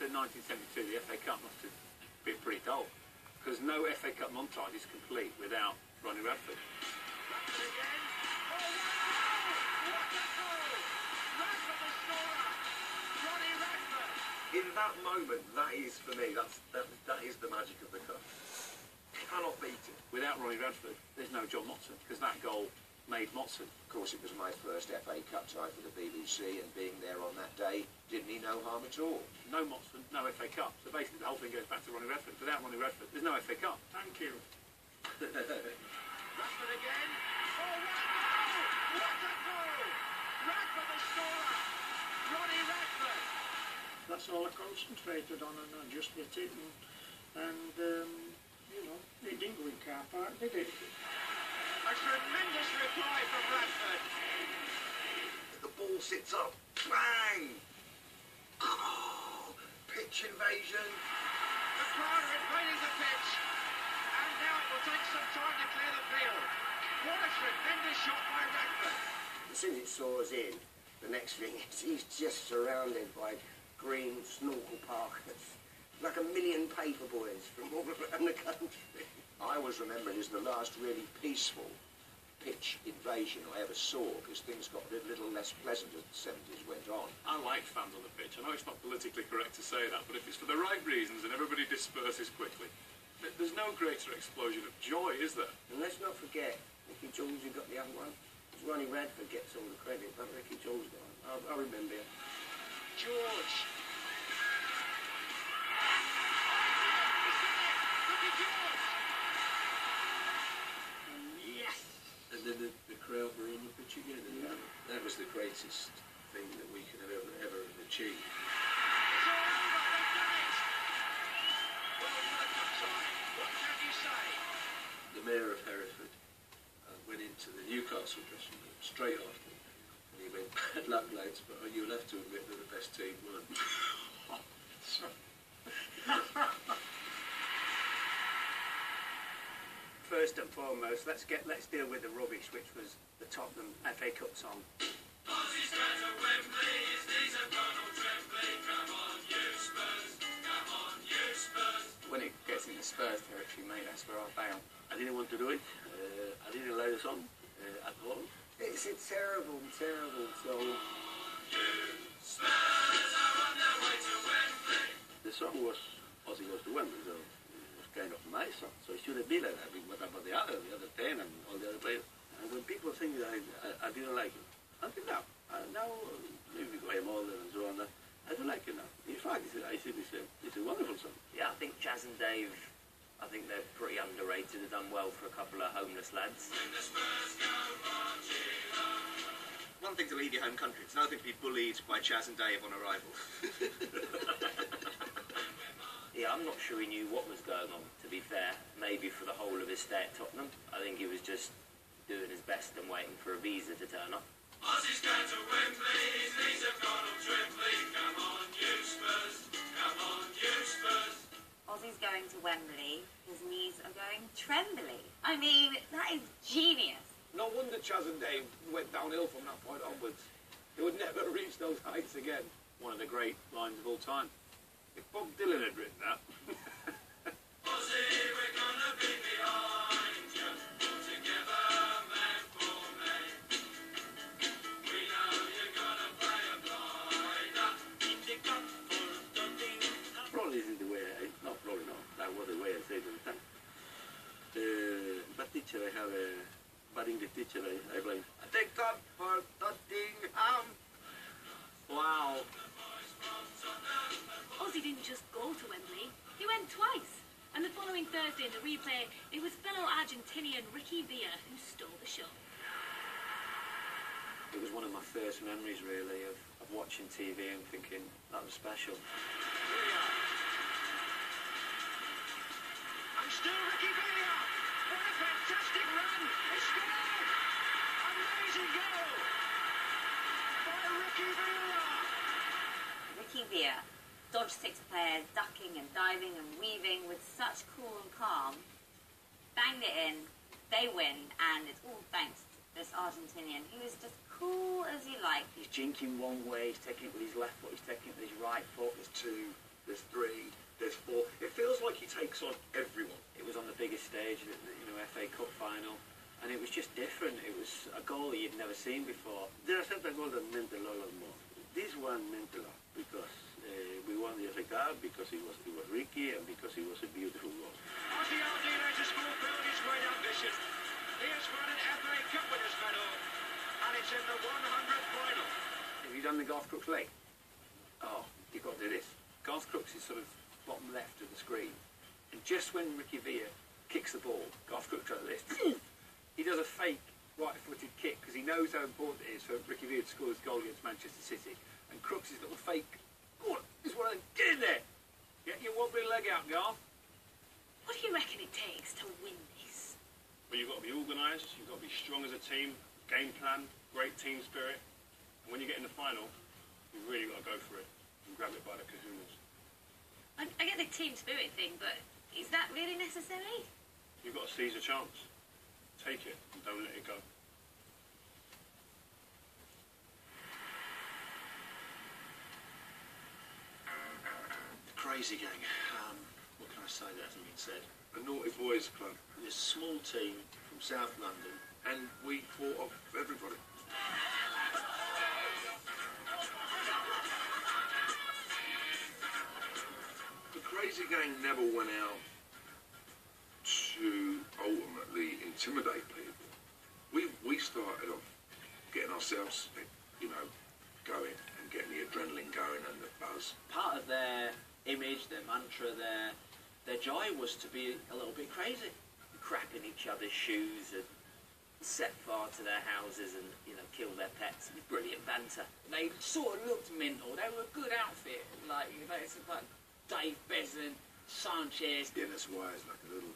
to 1972, the FA Cup must have been pretty dull, because no FA Cup montage is complete without Ronnie Radford. Radford again. Oh, wow! What a goal! Radford the scorer! Ronnie Radford! In that moment, that is, for me, that is the magic of the cup. Cannot beat it. Without Ronnie Radford, there's no John Motson, because that goal made Motson. Of course, it was my first FA Cup tie for the BBC, and being there on that day did me no harm at all. No Motson, no FA Cup. So basically, the whole thing goes back to Ronnie Radford. Without Ronnie Radford, there's no FA Cup. Thank you. Radford again. Oh, what a goal! What a goal! Radford the scorer! Ronnie Radford! That's all I concentrated on, and I just hit it, and you know, it didn't go in car park, did it? A tremendous reply from Radford. The ball sits up. Bang! Oh, pitch invasion. The crowd are invading the pitch. And now it will take some time to clear the field. What a tremendous shot by Radford. As soon as it saws in, the next thing is he's just surrounded by green snorkel parkers, like a million paper boys from all around the country. I always remember it as the last really peaceful pitch invasion I ever saw, because things got a little less pleasant as the 70s went on. I like fans on the pitch. I know it's not politically correct to say that, but if it's for the right reasons and everybody disperses quickly, there's no greater explosion of joy, is there? And let's not forget, Ricky Jules, who got the other one. Ronnie Radford gets all the credit, but Ricky Jules got it. I remember him. George. And then the crowd were on the pitch again, and that was the greatest thing that we could have ever achieved. It's all over, they've done it! Well, what a cup tie. What can you say? The mayor of Hereford went into the Newcastle dressing room straight after, and he went, "Bad luck, lads, but you'll have to admit that the best team won." First and foremost, let's deal with the rubbish, which was the Tottenham FA Cup song. When it gets into Spurs territory, mate, that's where I'll bail. I didn't want to do it. I didn't like the song at all. It's a terrible, terrible song. The song was Ozzy Goes to Wembley, so it was kind of my song. So it should have been like that. What about the other 10 and all the other players? And when people think that I didn't like it, until now, now maybe because I'm older and so on, I don't like it now. In fact, I think it's a wonderful song. Yeah, I think Chas and Dave, I think they're pretty underrated. They've done well for a couple of homeless lads. One thing to leave your home country, it's another thing to be bullied by Chas and Dave on arrival. Yeah, I'm not sure he knew what was going on, to be fair. Maybe for the whole of his stay at Tottenham. I think he was just doing his best and waiting for a visa to turn up. Ozzy's going to Wembley, his knees have gone all trembly. Come on, you Spurs, come on, you Spurs. Ozzy's going to Wembley, his knees are going trembly. I mean, that is genius. No wonder Chas and Dave went downhill from that point onwards. They would never reach those heights again. One of the great lines of all time. If Bob Dylan had written that. Ozzy, we're gonna be behind you. All together, man for man. We know you're gonna play a blinder. In the cup for Tottenham. Probably isn't the way not probably no, that was the way I said it at the time. Bad teacher, I have a bad English teacher, I blame. I take up for Tottenham. Wow. Ozzy didn't just go to Wembley, he went twice. And the following Thursday in the replay, it was fellow Argentinian Ricky Villa who stole the show. It was one of my first memories, really, of watching TV and thinking, that was special. And still Ricky Villa. What a fantastic run. He scored. Amazing goal by Ricky Villa. Ricky Villa dodged 6 players, ducking and diving and weaving with such cool and calm. Banged it in, they win, and it's all thanks to this Argentinian. He was just cool as you like. He's jinking one way, he's taking it with his left foot, he's taking it with his right foot. There's two there's 3, there's 4. It feels like he takes on everyone. It was on the biggest stage, FA Cup final, and it was just different. It was a goal you'd never seen before. There are certain goals that meant a lot more. This one meant a lot because we won the FA Cup, because it was Ricky, and because it was a beautiful goal. Aussie United fulfilled his great ambition. He has won an FA Cup winners' medal, and it's in the 100th final. Have you done the Garth Crooks leg? Oh, you've got to do this. Garth Crooks is sort of bottom left of the screen. And just when Ricky Villa kicks the ball, Garth Crooks does this. He does a fake right-footed kick because he knows how important it is for Ricky Villa to score his goal against Manchester City. And Crooks' little fake, go on, just one of them, get in there. Get your wobbly leg out, Garth. What do you reckon it takes to win this? Well, you've got to be organised, you've got to be strong as a team, game plan, great team spirit. And when you get in the final, you've really got to go for it and grab it by the kahunas. I get the team spirit thing, but is that really necessary? You've got to seize a chance. Take it and don't let it go. The Crazy Gang. What can I say that hasn't been said? A naughty boys club. This small team from South London, And we fought off everybody. The Crazy Gang never went out to ultimately intimidate people. We started off getting ourselves, going and getting the adrenaline going and the buzz. Part of their image, their mantra, their joy was to be a little bit crazy. Crap in each other's shoes and set fire to their houses and, kill their pets. It was brilliant banter. They sort of looked mental. They were a good outfit. Like Dave Beslin, Sanchez. Dennis Wise, like a little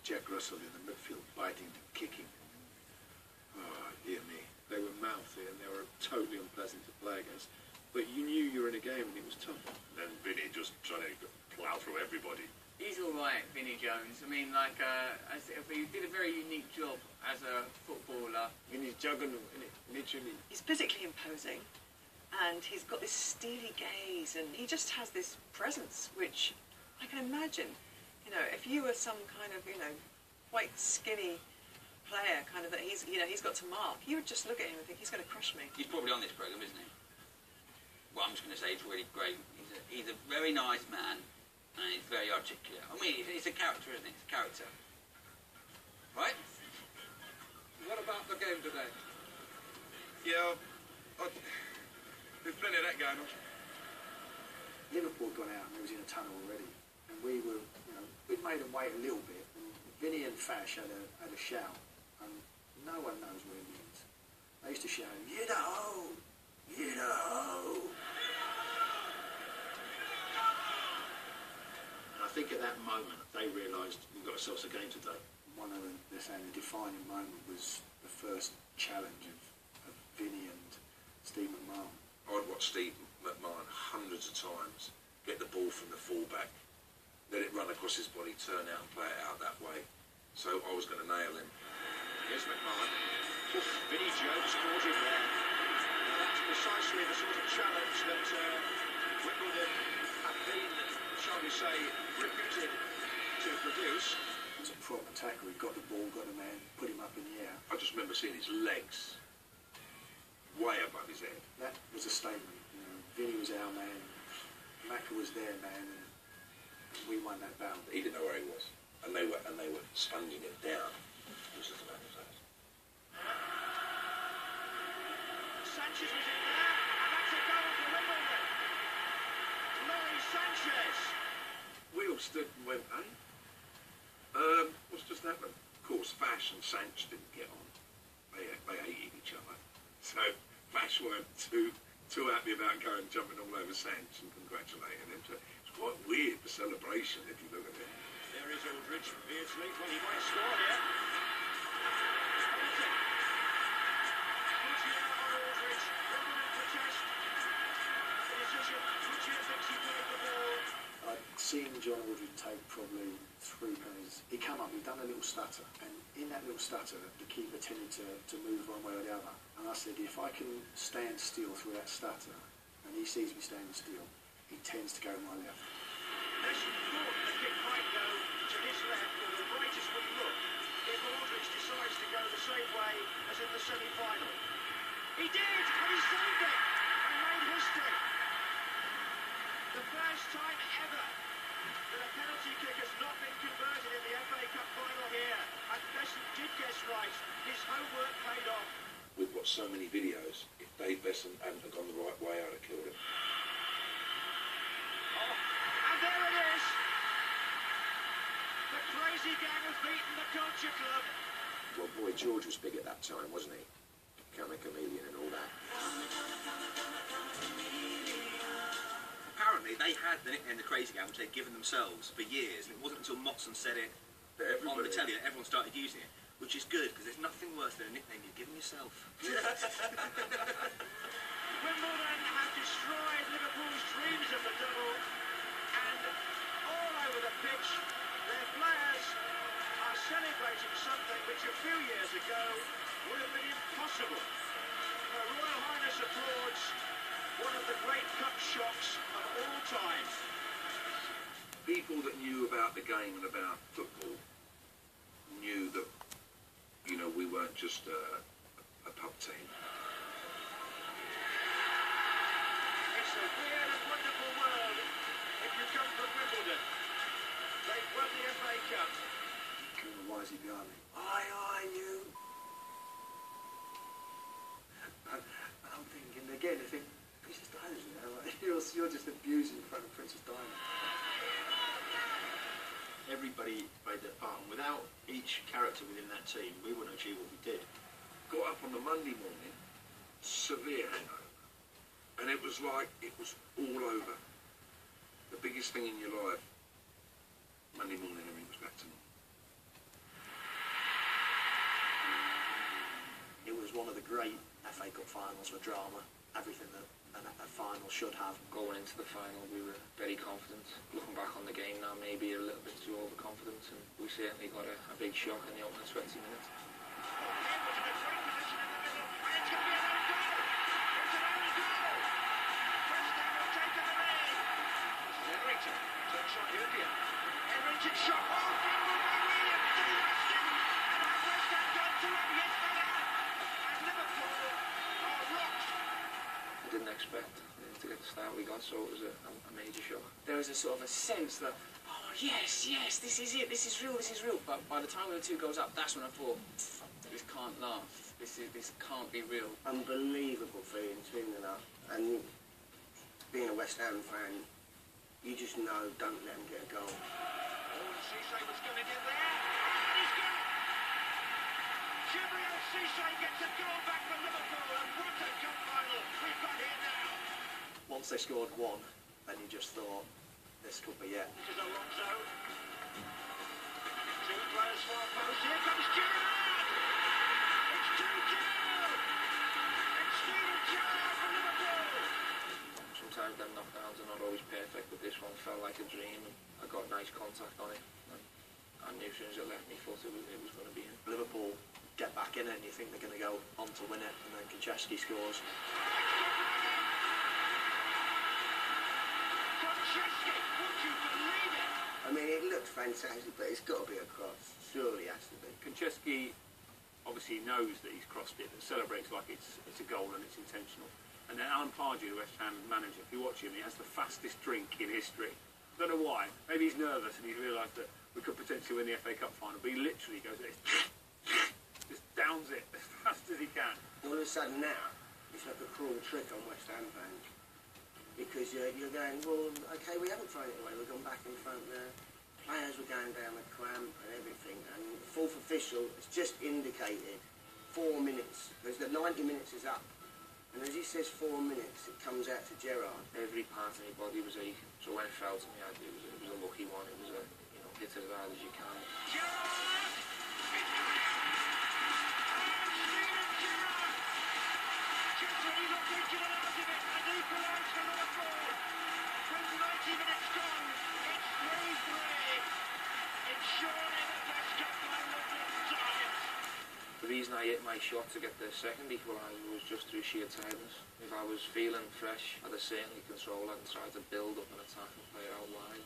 Jack Russell in the midfield, biting and kicking. Oh, dear me. They were mouthy and they were totally unpleasant to play against. But you knew you were in a game and it was tough. Then Vinny just trying to plough through everybody. He's all right, Vinnie Jones. I mean, he did a very unique job as a footballer. Vinny's juggernaut, isn't it? Literally. He's physically imposing, and he's got this steely gaze, and he just has this presence, which I can imagine, if you were some kind of, quite skinny player, kind of that he's got to mark, you would just look at him and think, he's going to crush me. He's probably on this programme, isn't he? Well, I'm just going to say he's really great. He's a very nice man. And he's very articulate. I mean, it's a character, isn't it? It's a character. Right? What about the game today? Yeah, there's plenty of that going on. Liverpool had gone out and they was in a tunnel already. And we were, we'd made them wait a little bit. And Vinny and Fash had a shout. And no one knows what it means. They used to shout, "You know! You know!" I think at that moment they realised we've got ourselves a game today. One of the defining moment was the first challenge of Vinny and Steve McMahon. I'd watched Steve McMahon hundreds of times get the ball from the fullback, let it run across his body, turn out and play it out that way. So I was going to nail him. Here's McMahon. Vinnie Jones caught him there. Now that's precisely the sort of challenge that Wimbledon have been, shall we say, reputed to produce. He was a proper tackler. He got the ball, got a man, put him up in the air. I just remember seeing his legs way above his head. That was a statement. Vinny was our man, Macca was their man, and we won that battle. He didn't know where he was, and they were sponging him down. It was just about his ass. Sanchez was in there, and that's a goal for Wimbledon. Laurie Sanchez. We all stood and went, "Hey, what's just happened?" Of course, Fash and Sanch didn't get on. They hated each other. So Fash weren't too happy about going jumping all over Sanch and congratulating him. So it's quite weird, the celebration, if you look at it. There is Aldridge, Beardsley. Well, he might score here. I'd seen John Aldridge take probably 3 penalties. He come up, he'd done a little stutter, and in that little stutter, the keeper tended to move one way or the other. And I said, if I can stand still through that stutter, and he sees me standing still, he tends to go to my left. Messi thought the kick might go to his left, or the rightest would look if Aldrich decides to go the same way as in the semi-final. He did, and he saved it, and made history. The first time ever that a penalty kick has not been converted in the FA Cup final here, and Besson did guess right. His homework paid off. We've got so many videos. If Dave Besson hadn't have gone the right way, I'd have killed him. And there it is. The crazy gang have beaten the Culture Club. Well, boy, George was big at that time, wasn't he? Become a chameleon and all that. Apparently, they had the nickname the Crazy Gang, which they'd given themselves for years, and it wasn't until Motson said it on the telly that everyone started using it, which is good, because there's nothing worse than a nickname you've given yourself. Wimbledon have destroyed Liverpool's dreams of the double, and all over the pitch, their players are celebrating something which a few years ago would have been impossible. Her Royal Highness applauds one of the great cup shocks of all time. People that knew about the game and about football knew that, you know, we weren't just a pub team. It's a weird and wonderful world if you come from Wimbledon. They've won the FA Cup. Why is he behind me? Aye, you. And I'm thinking again, Princess Diana, you know, like, you're just abusing in front of Princess Diana. Everybody played their part, and without each character within that team, we wouldn't achieve what we did. Got up on the Monday morning, severe hangover, and it was like it was all over. The biggest thing in your life. Monday morning, everything was back to normal. It was one of the great FA Cup finals for drama, everything that a final should have. Going into the final, we were very confident. Looking back on the game now, maybe a little bit too overconfident, and we certainly got a big shock in the opening 20 minutes. Edrington shot. Oh, Dimble by Williams. Did he last him? And have West Ham gone to him? Yes, they have. And Liverpool are rocked. I didn't expect to get the start we got, so it was a major shock. There was a sort of a sense that, oh yes, this is it, this is real. But by the time we were 2 goals up, that's when I thought, this can't last. This can't be real. Unbelievable feeling, tuning up, and being a West Ham fan, you just know, don't let them get a goal. Oh, Cisse was going to get there, and he's got it. Gabriel Cisse gets a goal back for Liverpool, and what a cup final we've got here now. Once they scored one, then you just thought, this could be it. This is Alonso. 2 players far post. Here comes Gerrard. It's 2-2. It's Steven Gerrard for Liverpool. Sometimes them knockdowns are not always perfect, but this one felt like a dream, and I got nice contact on it, and I knew as soon as it left me foot it was going to be in. Liverpool get back in it, and you think they're going to go on to win it, and then Konchesky scores. Konchesky, would you believe it? I mean, it looks fantastic, but it's got to be a cross. Surely it has to be. Konchesky obviously knows that he's crossed it and celebrates like it's a goal and it's intentional. And then Alan Pardew, the West Ham manager, if you watch him, he has the fastest drink in history. I don't know why. Maybe he's nervous and he's realised that we could potentially win the FA Cup final, but he literally goes like this, just downs it as fast as he can. All of a sudden now, it's like a cruel trick on West Ham fans. Because you're going, well, okay, we haven't thrown it away, we've gone back in front there. Players were going down the clamp and everything, and the fourth official has just indicated 4 minutes, because the 90 minutes is up. And as he says 4 minutes, it comes out to Gerrard. Every part of my body was aching, so when it fell to me, it was a lucky one. It was a, hit it as hard as you can. Gerrard! It's coming out! And Steven Gerrard! Just when he looked into the out of it and equalised for Liverpool. With 90 minutes gone, it's 3-3. It's surely the best cup final of all time. The reason I hit my shot to get the second equaliser was just through sheer tiredness. If I was feeling fresh, I'd have certainly controlled and tried to build up an attack and play it out wide.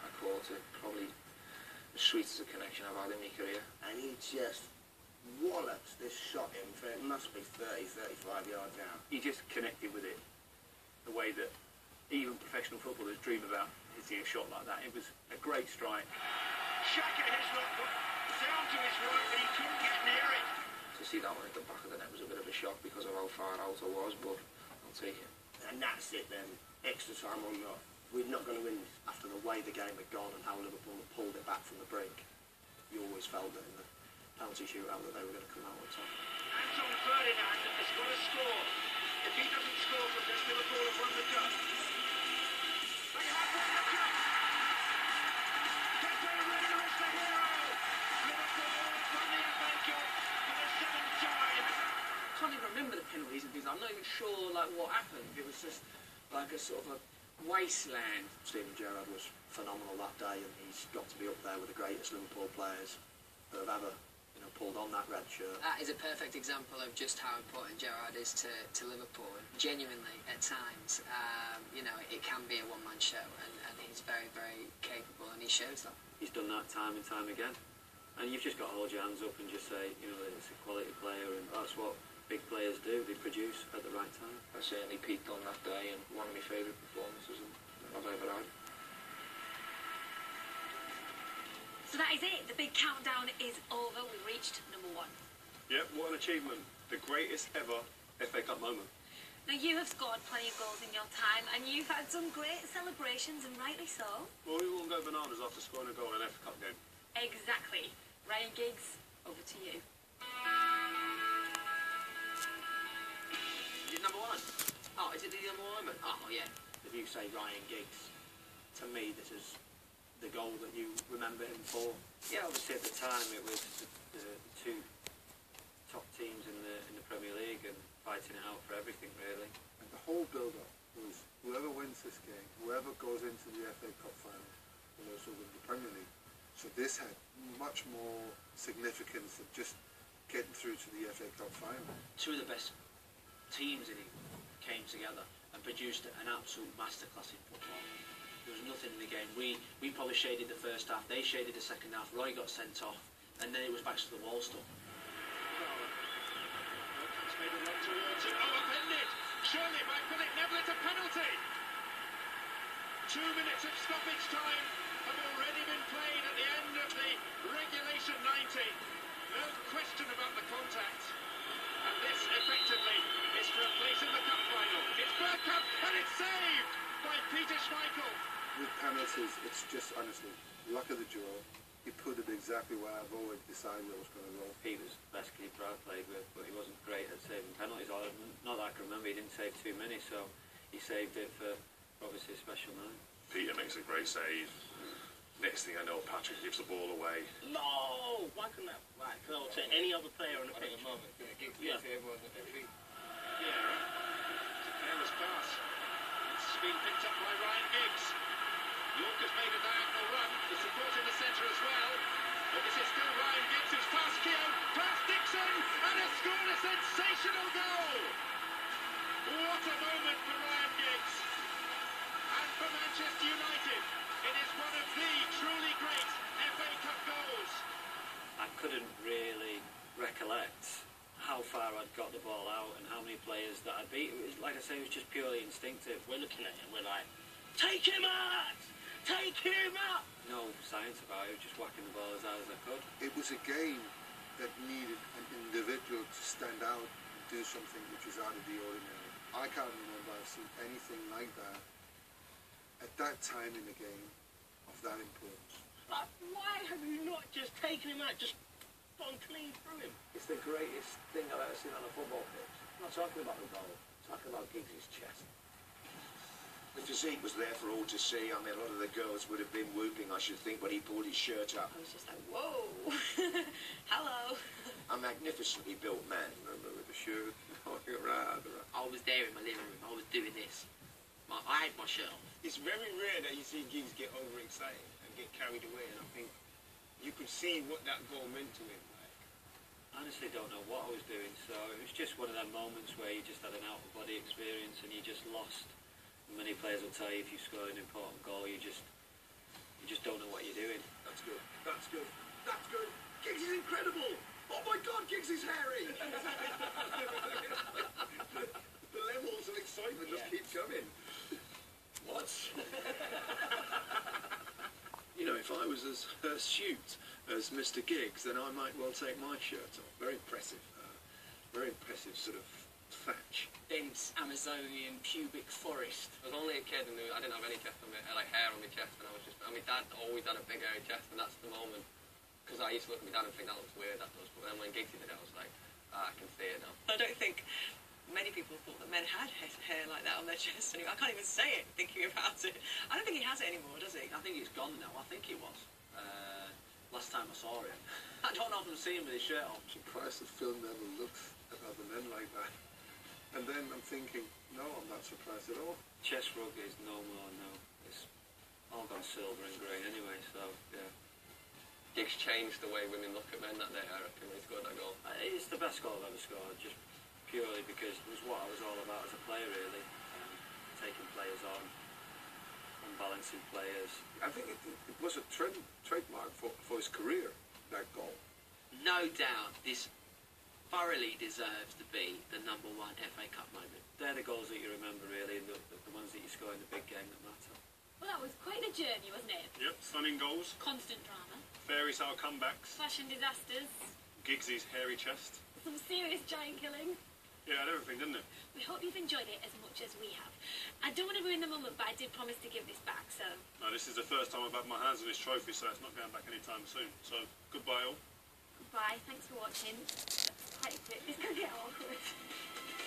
I caught it, probably the sweetest connection I've had in my career. And he just walloped this shot in for it must be 30, 35 yards out. He just connected with it the way that even professional footballers dream about hitting a shot like that. It was a great strike. Shaka hits one down to his right, but he couldn't get near it. To see that one at the back of the net was a bit of a shock because of how far out I was, but I'll take it. And that's it then. Extra time or not. We're not going to win after the way the game had gone and how Liverpool had pulled it back from the brink. You always felt that in the penalty shootout that they were going to come out on top. Anton Ferdinand has got to score. If he doesn't score from this, Liverpool have won the cup. They have won the cup. Pepe Reina is the hero. Liverpool have won the FA Cup for the 7th time. I can't even remember the penalties and things. I'm not even sure like what happened. It was just like a sort of a wasteland. Steven Gerrard was phenomenal that day, and he's got to be up there with the greatest Liverpool players that have ever, pulled on that red shirt. That is a perfect example of just how important Gerrard is to Liverpool. Genuinely, at times, it can be a one-man show, and he's very, very capable, and he shows that. He's done that time and time again. And you've just got to hold your hands up and just say, that it's a quality player, and that's what big players do. They produce at the right time. I certainly peaked on that day, and one of my favourite performances I've ever had. So that is it. The big countdown is over. We've reached number 1. Yep, what an achievement. The greatest ever FA Cup moment. Now, you have scored plenty of goals in your time, and you've had some great celebrations, and rightly so. Well, we won't go bananas after scoring a goal in an FA Cup game. Exactly. Ryan Giggs, over to you. Is it number 1? Oh, is it the number 1 moment? Oh, yeah. If you say Ryan Giggs, to me, this is the goal that you remember him for. Yeah, obviously at the time it was the two top teams in the Premier League and fighting it out for everything really. And the whole build-up was whoever wins this game, whoever goes into the FA Cup final, will also win the Premier League. So this had much more significance than just getting through to the FA Cup final. Two of the best teams in England came together and produced an absolute masterclass in football. There was nothing in the game. We probably shaded the first half, they shaded the second half, Roy got sent off, and then it was back to the wall stuff. He's made a run towards it. Oh, upended! Surely by Philip Neville, it's a penalty! 2 minutes of stoppage time have already been played at the end of the regulation 90. No question about the contact. And this, effectively, is for a place in the cup final. It's Bergkamp, and it's saved by Peter Schmeichel. With penalties, it's just, honestly, luck of the draw. He put it exactly where I've always decided it was going to go. He was the best keeper I've played with, but he wasn't great at saving penalties. Not that I can remember, he didn't save too many, so he saved it for obviously a special night. Peter makes a great save. Next thing I know, Patrick gives the ball away. No! Why couldn't that go to any other player on the pitch? At the moment, Yeah. everyone at their feet. Yeah, it's a careless pass. It's been picked up by Ryan Giggs. York has made a diagonal run. The support in the centre as well. But this is still Ryan Giggs who's past Keogh, past Dixon, and has scored a sensational goal! What a moment for Ryan Giggs. And for Manchester United, it is one of the truly great FA Cup goals. I couldn't really recollect how far I'd got the ball out and how many players that I'd beat. It was, like I say, it was just purely instinctive. We're looking at him, we're like, take him out! Take him out! No science about it, just whacking the ball as hard as I could. It was a game that needed an individual to stand out and do something which was out of the ordinary. I can't remember I've seen anything like that at that time in the game of that importance. Like, why have you not just taken him out, just gone clean through him? It's the greatest thing I've ever seen on a football pitch. I'm not talking about the goal, I'm talking about Giggs' chest. The physique was there for all to see. I mean, a lot of the girls would have been whooping, I should think, when he pulled his shirt up. I was just like, whoa, hello. A magnificently built man, remember, with the shirt going around. I was there in my living room, I was doing this. I had my shirt on. It's very rare that you see Giggs get overexcited and get carried away, and I think you could see what that goal meant to him. I honestly don't know what I was doing, so it was just one of them moments where you just had an out-of-body experience and you just lost. Many players will tell you if you score an important goal, you just don't know what you're doing. That's good. That's good. That's good. Giggs is incredible. Oh my God, Giggs is hairy. The levels of excitement just keep coming. What? You know, if I was as astute as Mr. Giggs, then I might well take my shirt off. Very impressive sort of thatch. Dense Amazonian pubic forest. I was only a kid and I didn't have any chest on me, like hair on my chest, and I was just, and my dad always had a big hairy chest, and that's the moment, because I used to look at my dad and think that looks weird, that does, but then when Giggsy did it, I was like, I can see it now. I don't think many people thought that men had hair like that on their chest anymore. I can't even say it thinking about it. I don't think he has it anymore, does he? I think it's gone now. I think it was. Last time I saw him. I don't know if I'm seeing him with his shirt on. I'm surprised the film never looks at other men like that. And then I'm thinking, no, I'm not surprised at all. Chest rug is no more now. It's all gone silver and grey anyway, so, yeah. Giggs changed the way women look at men that day, I reckon, when he scored that goal. It's the best goal I've ever scored, just purely because it was what I was all about as a player, really. Taking players on, unbalancing players. I think it was a trademark for his career, that goal. No doubt, this thoroughly deserves to be the #1 FA Cup moment. They're the goals that you remember, really, and the ones that you score in the big game that matter. Well, that was quite a journey, wasn't it? Yep, stunning goals, Constant drama, fairy tale comebacks, fashion disasters, Giggsy's hairy chest. some serious giant killing. Yeah, had everything, didn't it? We hope you've enjoyed it as much as we have. I don't want to ruin the moment, but I did promise to give this back, so... No, this is the first time I've had my hands on this trophy, so it's not going back anytime soon. So, goodbye all. Goodbye, thanks for watching. That's quite a bit. This can get awkward.